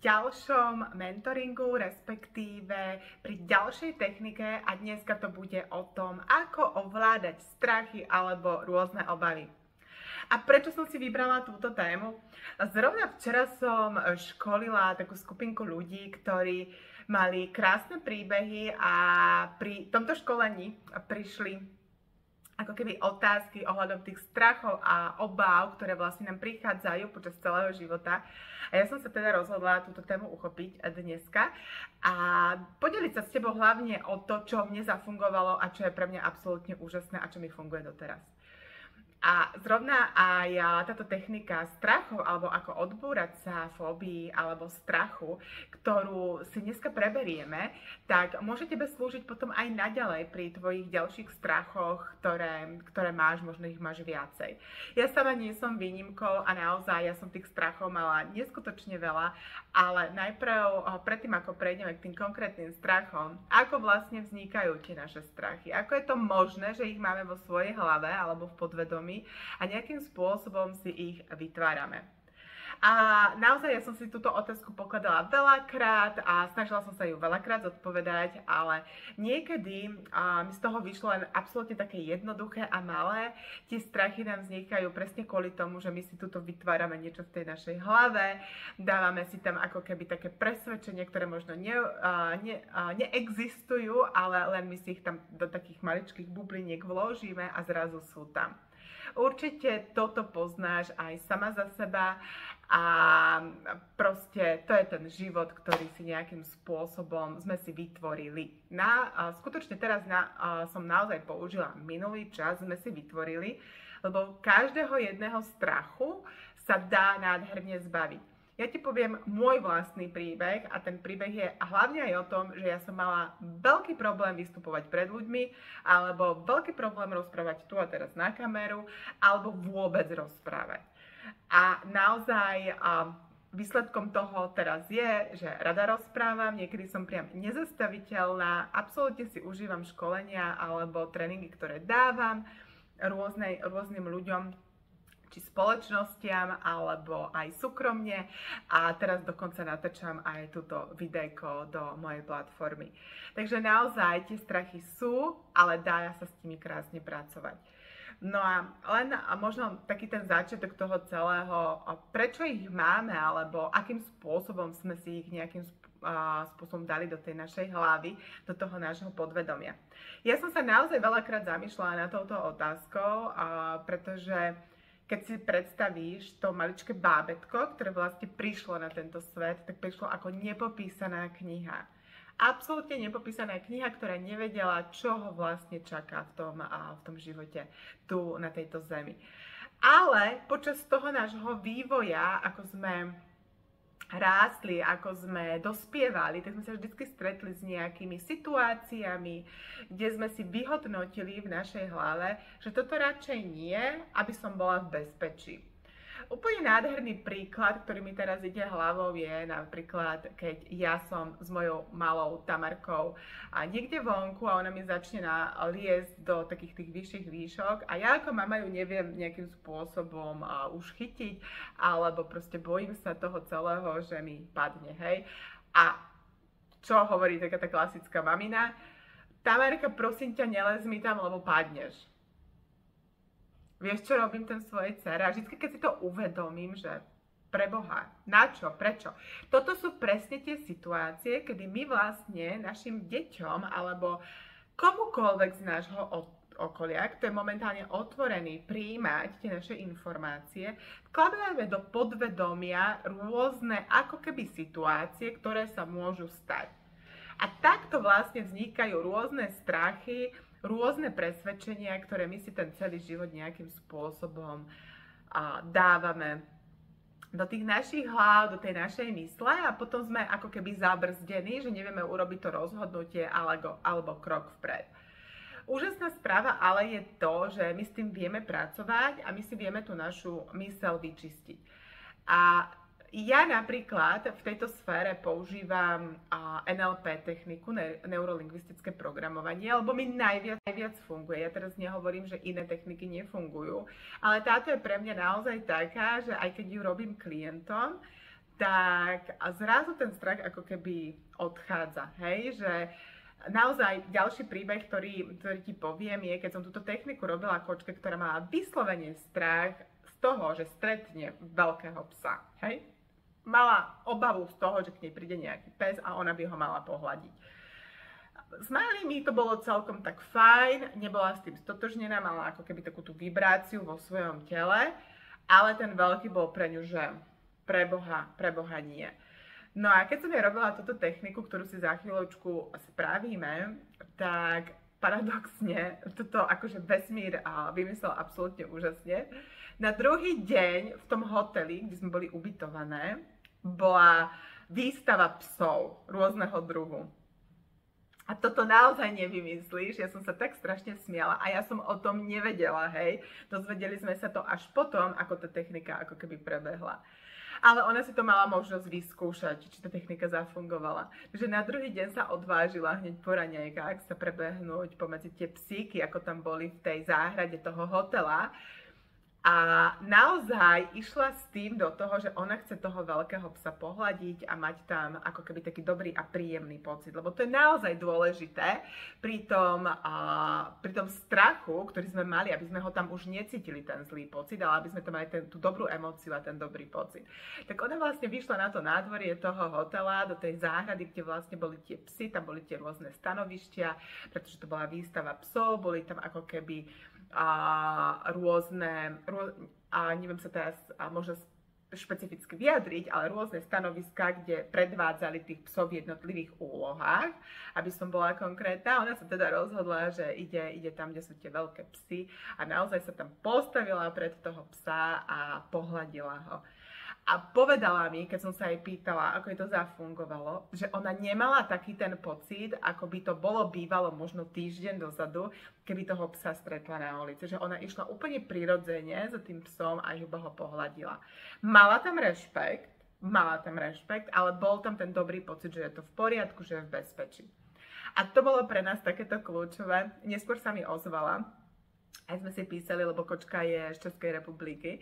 ďalšom mentoringu, respektíve pri ďalšej technike a dneska to bude o tom, ako ovládať strachy alebo rôzne obavy. A prečo som si vybrala túto tému? Zrovna včera som školila takú skupinku ľudí, ktorí mali krásne príbehy a pri tomto školení prišli ako keby otázky ohľadom tých strachov a obáv, ktoré vlastne nám prichádzajú počas celého života. A ja som sa teda rozhodla túto tému uchopiť dneska a podeliť sa s tebou hlavne o to, čo mne zafungovalo a čo je pre mňa absolútne úžasné a čo mi funguje doteraz. A zrovna aj táto technika strachov, alebo ako odbúrať sa fóbii alebo strachu, ktorú si dneska preberieme, tak môže tebe slúžiť potom aj naďalej pri tvojich ďalších strachoch, ktoré máš, možno ich máš viacej. Ja sama nie som výnimkou a naozaj ja som tých strachov mala neskutočne veľa, ale najprv, predtým ako prejdeme k tým konkrétnym strachom, ako vlastne vznikajú tie naše strachy, ako je to možné, že ich máme vo svojej hlave alebo v podvedomí, a nejakým spôsobom si ich vytvárame. A naozaj ja som si túto otázku pokladala veľakrát a snažila som sa ju veľakrát zodpovedať, ale niekedy mi z toho vyšlo len absolútne také jednoduché a malé. Tie strachy nám vznikajú presne kvôli tomu, že my si tuto vytvárame niečo v tej našej hlave, dávame si tam ako keby také presvedčenie, ktoré možno neexistujú, ale len my si ich tam do takých maličkých bubliniek vložíme a zrazu sú tam. Určite toto poznáš aj sama za seba a proste to je ten život, ktorý si nejakým spôsobom sme si vytvorili. Skutočne teraz som naozaj použila minulý čas, sme si vytvorili, lebo každého jedného strachu sa dá nádherne zbaviť. Ja ti poviem môj vlastný príbeh a ten príbeh je hlavne aj o tom, že ja som mala veľký problém vystupovať pred ľuďmi alebo veľký problém rozprávať tu a teraz na kameru alebo vôbec rozprávať. A naozaj výsledkom toho teraz je, že rada rozprávam, niekedy som priam nezastaviteľná, absolútne si užívam školenia alebo tréningy, ktoré dávam rôznym ľuďom, či spoločnostiam, alebo aj súkromne a teraz dokonca natáčam aj túto videjko do mojej platformy. Takže naozaj tie strachy sú, ale dá sa s nimi krásne pracovať. No a len možno taký ten začiatok toho celého, prečo ich máme, alebo akým spôsobom sme si ich nejakým spôsobom dali do tej našej hlavy, do toho nášho podvedomia. Ja som sa naozaj veľakrát zamýšľala na touto otázkou, pretože keď si predstavíš to maličké bábätko, ktoré vlastne prišlo na tento svet, tak prišlo ako nepopísaná kniha. Absolútne nepopísaná kniha, ktorá nevedela, čo ho vlastne čaká v tom živote tu na tejto zemi. Ale počas toho nášho vývoja, ako sme rástli, ako sme dospievali, tak sme sa vždy stretli s nejakými situáciami, kde sme si vyhodnotili v našej hlave, že toto radšej nie, aby som bola v bezpečí. Úplne nádherný príklad, ktorý mi teraz ide hlavou, je napríklad, keď ja som s mojou malou Tamarkou a niekde vonku a ona mi začne liesť do takých tých vyšších výšok a ja ako mama ju neviem nejakým spôsobom už chytiť, alebo proste bojím sa toho celého, že mi padne, hej. A čo hovorí taká tá klasická mamina? Tamarka, prosím ťa, nelez mi tam, lebo padneš. Vieš, čo robím ten svojej dcere? A vždy, keď si to uvedomím, že preboha, na čo, prečo? Toto sú presne tie situácie, kedy my vlastne našim deťom alebo komukoľvek z nášho okolia, kto je momentálne otvorený prijímať tie naše informácie, vkladáme do podvedomia rôzne ako keby situácie, ktoré sa môžu stať. A takto vlastne vznikajú rôzne strachy, rôzne presvedčenia, ktoré my si ten celý život nejakým spôsobom dávame do tých našich hlav, do tej našej mysle a potom sme ako keby zabrzdení, že nevieme urobiť to rozhodnutie alebo krok vpred. Úžasná správa ale je to, že my s tým vieme pracovať a my si vieme tú našu myseľ vyčistiť. A ja napríklad v tejto sfére používam NLP techniku, neurolingvistické programovanie, lebo mi najviac funguje. Ja teraz nehovorím, že iné techniky nefungujú, ale táto je pre mňa naozaj taká, že aj keď ju robím klientom, tak a zrazu ten strach ako keby odchádza, hej, že naozaj ďalší príbeh, ktorý ti poviem, je, keď som túto techniku robila kočke, ktorá mala vyslovene strach z toho, že stretne veľkého psa, hej. Mala obavu z toho, že k nej príde nejaký pes a ona by ho mala pohľadiť. S malými to bolo celkom tak fajn, nebola s tým stotožnená, mala ako keby takú tú vibráciu vo svojom tele, ale ten veľký bol pre ňu, že preboha nie. No a keď som ja robila túto techniku, ktorú si za chvíľočku spravíme, tak paradoxne toto akože vesmír vymyslel absolútne úžasne. Na druhý deň v tom hoteli, kde sme boli ubytované, bola výstava psov rôzneho druhu. A toto naozaj nevymyslíš, ja som sa tak strašne smiala a ja som o tom nevedela, hej. Dozvedeli sme sa to až potom, ako tá technika ako keby prebehla. Ale ona si to mala možnosť vyskúšať, či tá technika zafungovala. Takže na druhý deň sa odvážila hneď po raňajkách sa prebehnúť pomedzi tie psíky, ako tam boli v tej záhrade toho hotela. A naozaj išla s tým do toho, že ona chce toho veľkého psa pohľadiť a mať tam ako keby taký dobrý a príjemný pocit. Lebo to je naozaj dôležité pri tom strachu, ktorý sme mali, aby sme ho tam už necítili, ten zlý pocit, ale aby sme tam mali tú dobrú emóciu a ten dobrý pocit. Tak ona vlastne vyšla na to nádvorie toho hotela, do tej záhrady, kde vlastne boli tie psy, tam boli tie rôzne stanovištia, pretože to bola výstava psov, boli tam ako keby rôzne, neviem sa teraz možno špecificky vyjadriť, ale rôzne stanoviská, kde predvádzali tých psov v jednotlivých úlohách, aby som bola konkrétna. Ona sa teda rozhodla, že ide tam, kde sú tie veľké psy a naozaj sa tam postavila pred toho psa a pohľadila ho. A povedala mi, keď som sa jej pýtala, ako jej to zafungovalo, že ona nemala taký ten pocit, ako by to bolo bývalo možno týždeň dozadu, keby toho psa stretla na ulici. Že ona išla úplne prirodzene za tým psom a iba ho pohľadila. Mala tam rešpekt, ale bol tam ten dobrý pocit, že je to v poriadku, že je v bezpečí. A to bolo pre nás takéto kľúčové. Neskôr sa mi ozvala, aj sme si písali, lebo kočka je z Českej republiky,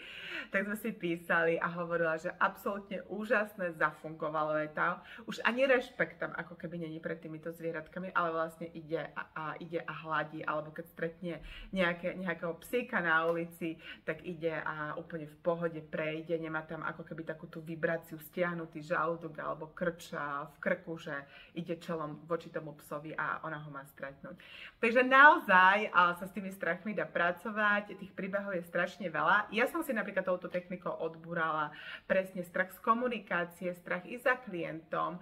tak sme si písali a hovorila, že absolútne úžasné zafungovalo jej tam. Už ani rešpekt tam ako keby není pred týmito zvieratkami, ale vlastne ide a hladí, alebo keď stretne nejakého psíka na ulici, tak ide a úplne v pohode prejde, nemá tam ako keby takú tú vibráciu, stiahnutý žalúdok alebo krč v krku, že ide čelom voči tomu psovi a ona ho má stretnúť. Takže naozaj sa s tými strachmi dá pracovať, tých príbehov je strašne veľa. Ja som si napríklad touto technikou odbúrala presne strach z komunikácie, strach i za klientom,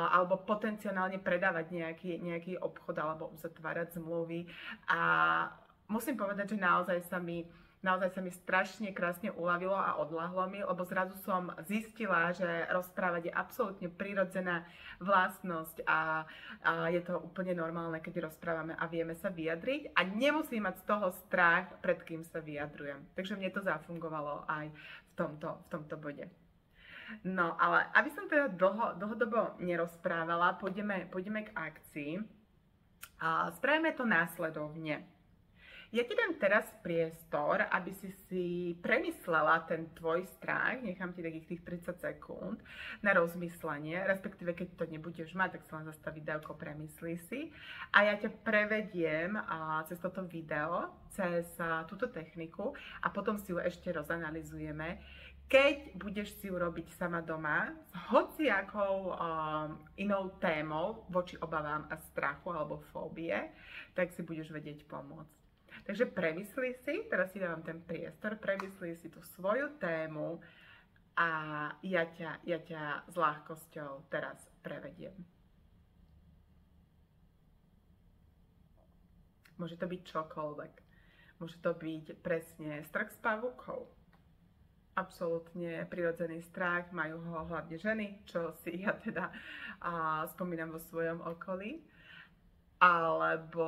alebo potenciálne predávať nejaký obchod alebo uzatvárať zmluvy. A musím povedať, že naozaj sa mi strašne krásne uľavilo a odľahlo mi, lebo zrazu som zistila, že rozprávať je absolútne prirodzená vlastnosť a je to úplne normálne, keď rozprávame a vieme sa vyjadriť a nemusím mať z toho strach, pred kým sa vyjadrujem. Takže mne to zafungovalo aj v tomto bode. No, ale aby som teda dlhodobo nerozprávala, pôjdeme k akcii. Spravíme to následovne. Ja ti dám teraz priestor, aby si premyslela ten tvoj strach, nechám ti takých tých 30 sekúnd na rozmyslenie, respektíve keď to nebudeš mať, tak sa len zastav videoko, premyslí si a ja ťa prevediem cez toto video, cez túto techniku a potom si ju ešte rozanalizujeme. Keď budeš si ju robiť sama doma s hociakou inou témou voči obavám a strachu alebo fóbie, tak si budeš vedieť pomôcť. Takže premyslí si, teraz si dávam ten priestor, premyslí si tú svoju tému a ja ťa s ľahkosťou teraz prevediem. Môže to byť čokoľvek. Môže to byť presne strach z pavúkov. Absolútne prirodzený strach, majú ho hlavne ženy, čo si ja teda spomínam vo svojom okolí. Alebo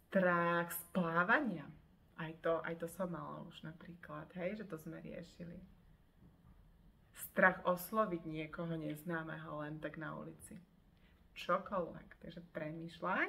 strach z plávania. Aj to som mala už napríklad, hej, že to sme riešili. Strach osloviť niekoho neznámeho len tak na ulici. Čokoľvek. Takže premýšľaj.